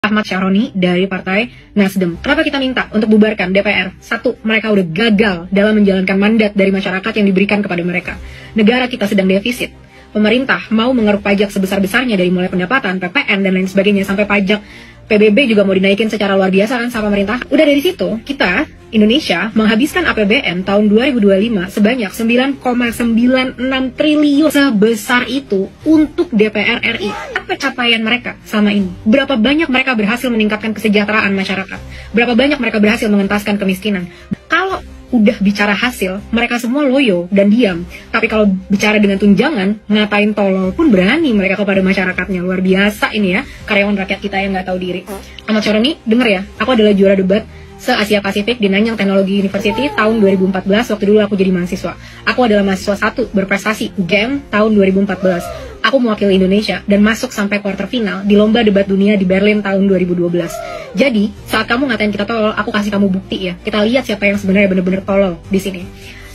Ahmad Syaroni dari Partai Nasdem. Kenapa kita minta untuk bubarkan DPR? Satu, mereka udah gagal dalam menjalankan mandat dari masyarakat yang diberikan kepada mereka. Negara kita sedang defisit. Pemerintah mau mengeruk pajak sebesar-besarnya dari mulai pendapatan, PPN, dan lain sebagainya, sampai pajak PBB juga mau dinaikin secara luar biasa kan sama pemerintah. Udah dari situ, kita, Indonesia, menghabiskan APBN tahun 2025 sebanyak 9,96 triliun. Sebesar itu untuk DPR RI. Apa capaian mereka sama ini? Berapa banyak mereka berhasil meningkatkan kesejahteraan masyarakat? Berapa banyak mereka berhasil mengentaskan kemiskinan? Kalau udah bicara hasil, mereka semua loyo dan diam. Tapi kalau bicara dengan tunjangan, ngatain tolol pun berani mereka kepada masyarakatnya. Luar biasa ini ya, karyawan rakyat kita yang nggak tahu diri. Ahmad Syaroni, denger ya, aku adalah juara debat se-Asia Pasifik di Nanyang Technology University tahun 2014, waktu dulu aku jadi mahasiswa. Aku adalah mahasiswa 1 berprestasi GEM tahun 2014. Aku mewakili Indonesia dan masuk sampai quarter final di lomba debat dunia di Berlin tahun 2012. Jadi, saat kamu ngatain kita tolol, aku kasih kamu bukti ya. Kita lihat siapa yang sebenarnya benar-benar tolol di sini.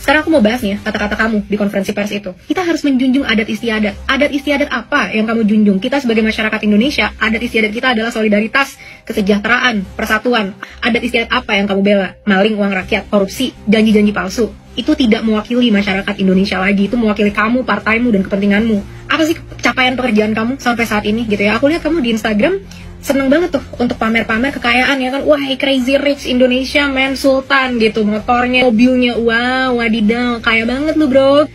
Sekarang aku mau bahas nih kata-kata kamu di konferensi pers itu. Kita harus menjunjung adat istiadat. Adat istiadat apa yang kamu junjung? Kita sebagai masyarakat Indonesia, adat istiadat kita adalah solidaritas, kesejahteraan, persatuan. Adat istiadat apa yang kamu bela? Maling uang rakyat, korupsi, janji-janji palsu. Itu tidak mewakili masyarakat Indonesia lagi. Itu mewakili kamu, partaimu, dan kepentinganmu. Apa sih capaian pekerjaan kamu sampai saat ini gitu ya? Aku lihat kamu di Instagram seneng banget tuh untuk pamer-pamer kekayaan ya kan. Wah, crazy rich Indonesia man, sultan gitu, motornya, mobilnya, wow, wadidaw, kaya banget lu bro.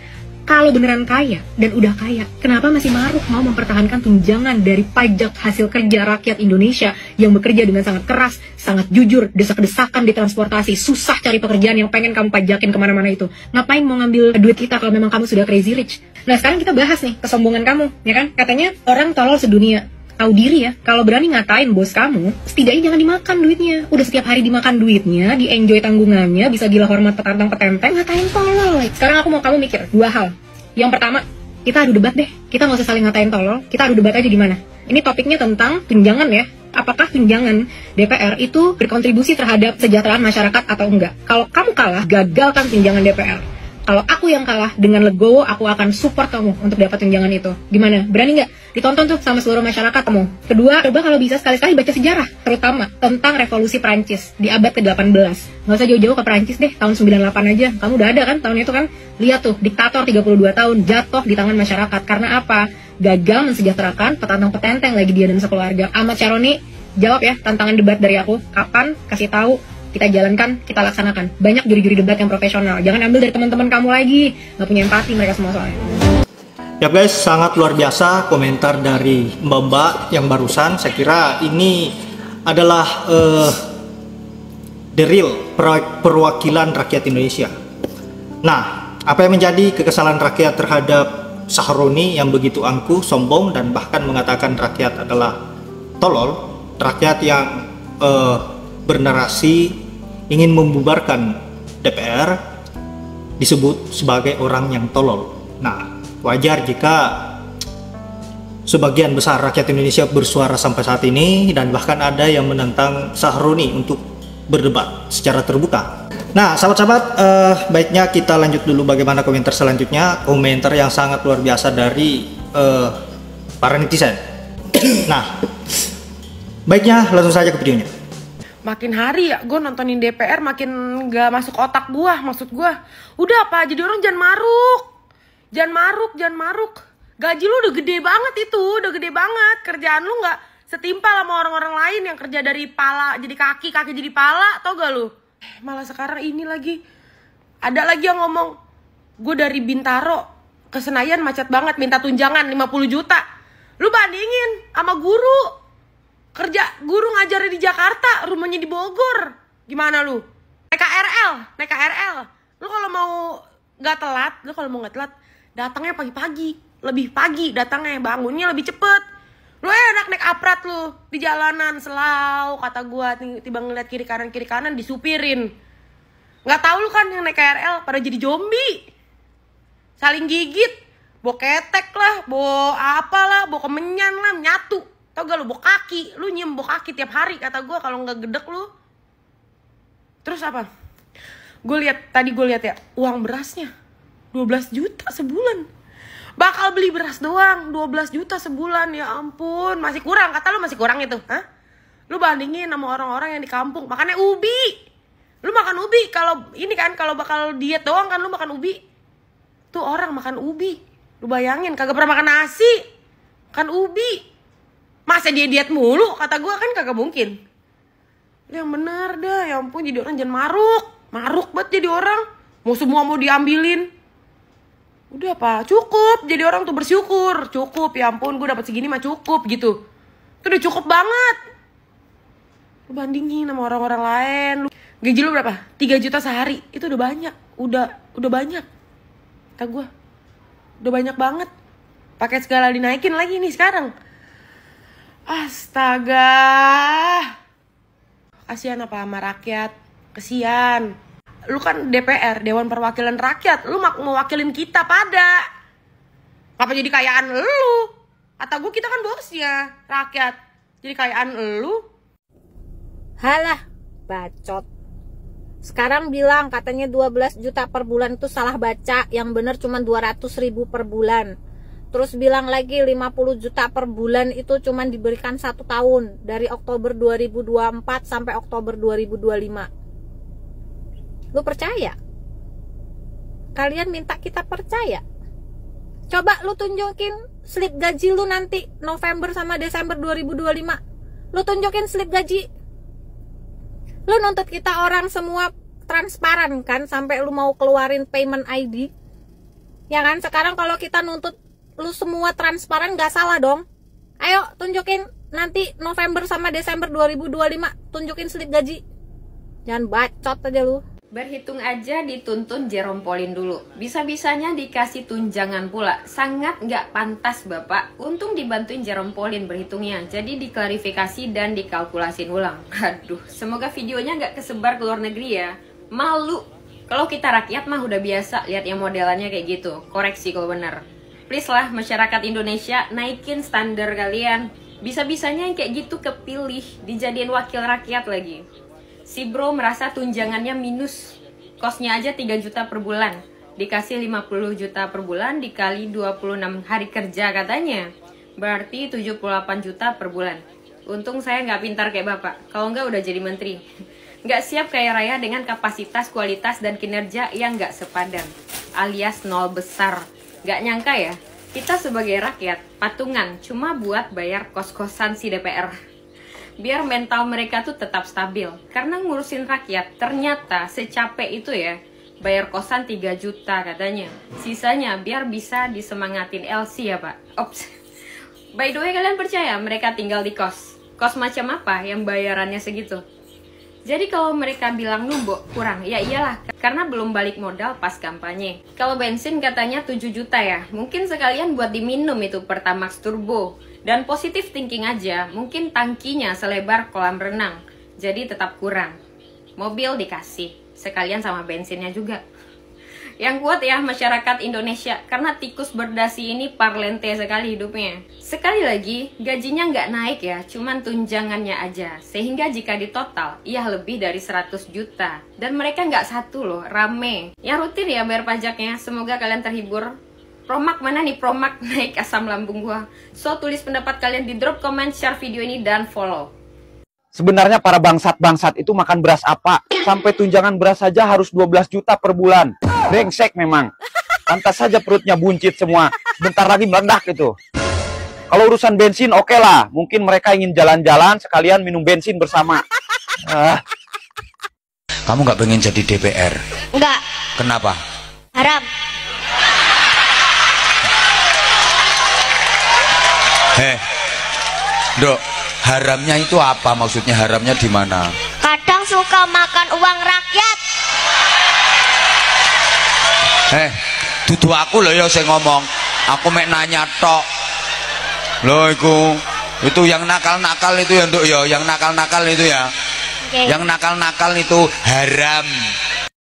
Kalau beneran kaya dan udah kaya, kenapa masih maruk mau mempertahankan tunjangan dari pajak hasil kerja rakyat Indonesia yang bekerja dengan sangat keras, sangat jujur, desak-desakan di transportasi, susah cari pekerjaan yang pengen kamu pajakin kemana-mana itu. Ngapain mau ngambil duit kita kalau memang kamu sudah crazy rich? Nah sekarang kita bahas nih kesombongan kamu, ya kan? Katanya orang tolol sedunia. Tahu diri ya, kalau berani ngatain bos kamu, setidaknya jangan dimakan duitnya. Udah setiap hari dimakan duitnya, di-enjoy tanggungannya, bisa gila hormat petantang-petenteng, ngatain tolol. Sekarang aku mau kamu mikir dua hal. Yang pertama, kita adu debat deh. Kita nggak usah saling ngatain tolol, kita adu debat aja di mana. Ini topiknya tentang tunjangan ya. Apakah tunjangan DPR itu berkontribusi terhadap kesejahteraan masyarakat atau enggak? Kalau kamu kalah, gagalkan tunjangan DPR. Kalau aku yang kalah, dengan legowo aku akan support kamu untuk dapat tunjangan itu. Gimana? Berani nggak? Ditonton tuh sama seluruh masyarakat kamu. Kedua, coba kalau bisa sekali-sekali baca sejarah, terutama tentang revolusi Prancis di abad ke-18. Nggak usah jauh-jauh ke Prancis deh, tahun 98 aja. Kamu udah ada kan tahun itu kan? Lihat tuh, diktator 32 tahun jatuh di tangan masyarakat. Karena apa? Gagal mensejahterakan petantang-petenteng lagi dia dan sekeluarga. Ahmad Syaroni, jawab ya tantangan debat dari aku. Kapan? Kasih tahu. Kita jalankan, kita laksanakan. Banyak juri-juri debat yang profesional. Jangan ambil dari teman-teman kamu lagi. Nggak punya empati mereka semua soalnya. Ya guys, sangat luar biasa komentar dari Mbak yang barusan. Saya kira ini adalah the real perwakilan rakyat Indonesia. Nah, apa yang menjadi kekesalan rakyat terhadap Syaroni yang begitu angkuh, sombong, dan bahkan mengatakan rakyat adalah tolol? Rakyat yang bernarasi ingin membubarkan DPR disebut sebagai orang yang tolol. Nah, wajar jika sebagian besar rakyat Indonesia bersuara sampai saat ini, dan bahkan ada yang menentang Syaroni untuk berdebat secara terbuka. Nah, sahabat-sahabat, baiknya kita lanjut dulu bagaimana komentar selanjutnya. Komentar yang sangat luar biasa dari para netizen. Nah, baiknya langsung saja ke videonya. Makin hari ya gue nontonin DPR makin gak masuk otak gue. Maksud gue, udah apa jadi orang jangan maruk. Jangan maruk. Gaji lu udah gede banget itu, udah gede banget. Kerjaan lu gak setimpal sama orang-orang lain yang kerja dari pala jadi kaki jadi pala, tau gak lu? Malah sekarang ini lagi, ada lagi yang ngomong, gue dari Bintaro ke Senayan macet banget, minta tunjangan 50 juta. Lu bandingin sama guru. Guru ngajar di Jakarta, rumahnya di Bogor. Gimana lu? Naik KRL. Lu kalau mau nggak telat, datangnya pagi-pagi, lebih pagi datangnya, bangunnya lebih cepet. Lu enak naik aprat lu di jalanan selau, kata gua tiba ngeliat kiri kanan disupirin. Nggak tahu lu kan yang naik KRL pada jadi zombie, saling gigit, bawa ketek lah, bawa apalah, bawa kemenyan lah, nyatu. Tau gak lu, bawa kaki, lu nyiem bawa kaki tiap hari, kata gue kalau nggak gedek lu. Terus apa? Gue lihat ya, uang berasnya 12 juta sebulan. Bakal beli beras doang 12 juta sebulan, ya ampun, masih kurang, kata lu masih kurang itu, hah? Lu bandingin sama orang-orang yang di kampung makannya ubi. Lu makan ubi kalau ini kan, kalau bakal diet doang kan lu makan ubi. Tuh orang makan ubi. Lu bayangin kagak pernah makan nasi. Makan ubi. Masa dia diet mulu? Kata gua kan kagak mungkin. Yang bener dah, ya ampun jadi orang jangan maruk. Maruk banget jadi orang. Mau semua mau diambilin. Udah apa? Cukup. Jadi orang tuh bersyukur. Cukup, ya ampun gue dapat segini mah cukup gitu. Itu udah cukup banget. Lu bandingin sama orang-orang lain. Gaji lu berapa? 3 juta sehari. Itu udah banyak. Udah banyak. Kata gue. Udah banyak banget. Pakai segala dinaikin lagi nih sekarang. Astaga. Kasihan apa sama rakyat? Kesian. Lu kan DPR, Dewan Perwakilan Rakyat. Lu mau wakilin kita pada. Apa jadi kayaan lu? Kata gue kita kan bosnya rakyat. Jadi kayaan lu. Halah, bacot. Sekarang bilang katanya 12 juta per bulan itu salah baca. Yang bener cuma 200.000 per bulan. Terus bilang lagi 50 juta per bulan itu cuma diberikan 1 tahun. Dari Oktober 2024 sampai Oktober 2025. Lu percaya? Kalian minta kita percaya? Coba lu tunjukin slip gaji lu nanti November sama Desember 2025. Lu tunjukin slip gaji. Lu nuntut kita orang semua transparan kan, sampai lu mau keluarin payment ID. Ya kan, sekarang kalau kita nuntut lu semua transparan gak salah dong. Ayo tunjukin nanti November sama Desember 2025, tunjukin slip gaji. Jangan bacot aja lu. Berhitung aja dituntun Jerome Pauline dulu. Bisa-bisanya dikasih tunjangan pula. Sangat nggak pantas Bapak. Untung dibantuin Jerome Pauline berhitungnya. Jadi diklarifikasi dan dikalkulasin ulang. Aduh, semoga videonya nggak kesebar ke luar negeri ya. Malu. Kalau kita rakyat mah udah biasa lihat yang modelannya kayak gitu. Koreksi kalau bener. Please lah masyarakat Indonesia naikin standar kalian. Bisa-bisanya yang kayak gitu kepilih. Dijadiin wakil rakyat lagi. Si bro merasa tunjangannya minus. Kosnya aja 3 juta per bulan. Dikasih 50 juta per bulan dikali 26 hari kerja katanya. Berarti 78 juta per bulan. Untung saya nggak pintar kayak bapak. Kalau nggak udah jadi menteri. Nggak siap kaya raya dengan kapasitas, kualitas, dan kinerja yang nggak sepadan. Alias nol besar. Nggak nyangka ya, kita sebagai rakyat patungan cuma buat bayar kos-kosan si DPR. Biar mental mereka tuh tetap stabil. Karena ngurusin rakyat ternyata secapek itu ya. Bayar kosan 3 juta katanya. Sisanya biar bisa disemangatin LC ya pak. Ops. By the way kalian percaya mereka tinggal di kos? Kos macam apa yang bayarannya segitu? Jadi kalau mereka bilang numbuk kurang, ya iyalah. Karena belum balik modal pas kampanye. Kalau bensin katanya 7 juta ya. Mungkin sekalian buat diminum itu Pertamax Turbo. Dan positif thinking aja, mungkin tangkinya selebar kolam renang. Jadi tetap kurang. Mobil dikasih, sekalian sama bensinnya juga. Yang kuat ya masyarakat Indonesia, karena tikus berdasi ini parlente sekali hidupnya. Sekali lagi, gajinya nggak naik ya, cuman tunjangannya aja. Sehingga jika ditotal, iya lebih dari 100 juta. Dan mereka nggak satu loh, rame. Yang rutin ya bayar pajaknya, semoga kalian terhibur. Promak mana nih promak naik asam lambung gua. So tulis pendapat kalian di drop comment, share video ini dan follow. Sebenarnya para bangsat-bangsat itu makan beras apa? Sampai tunjangan beras saja harus 12 juta per bulan. Brengsek memang. Pantas saja perutnya buncit semua. Bentar lagi meledak itu. Kalau urusan bensin oke lah. Mungkin mereka ingin jalan-jalan sekalian minum bensin bersama. Kamu nggak pengen jadi DPR? Enggak. Kenapa? Haram. Dok, haramnya itu apa? Maksudnya haramnya di mana? Kadang suka makan uang rakyat. Dudu aku loh ya saya ngomong. Aku mek nanya tok. Loh itu yang nakal-nakal itu ya, Nduk ya, yang nakal-nakal itu ya. Okay. Yang nakal-nakal itu haram.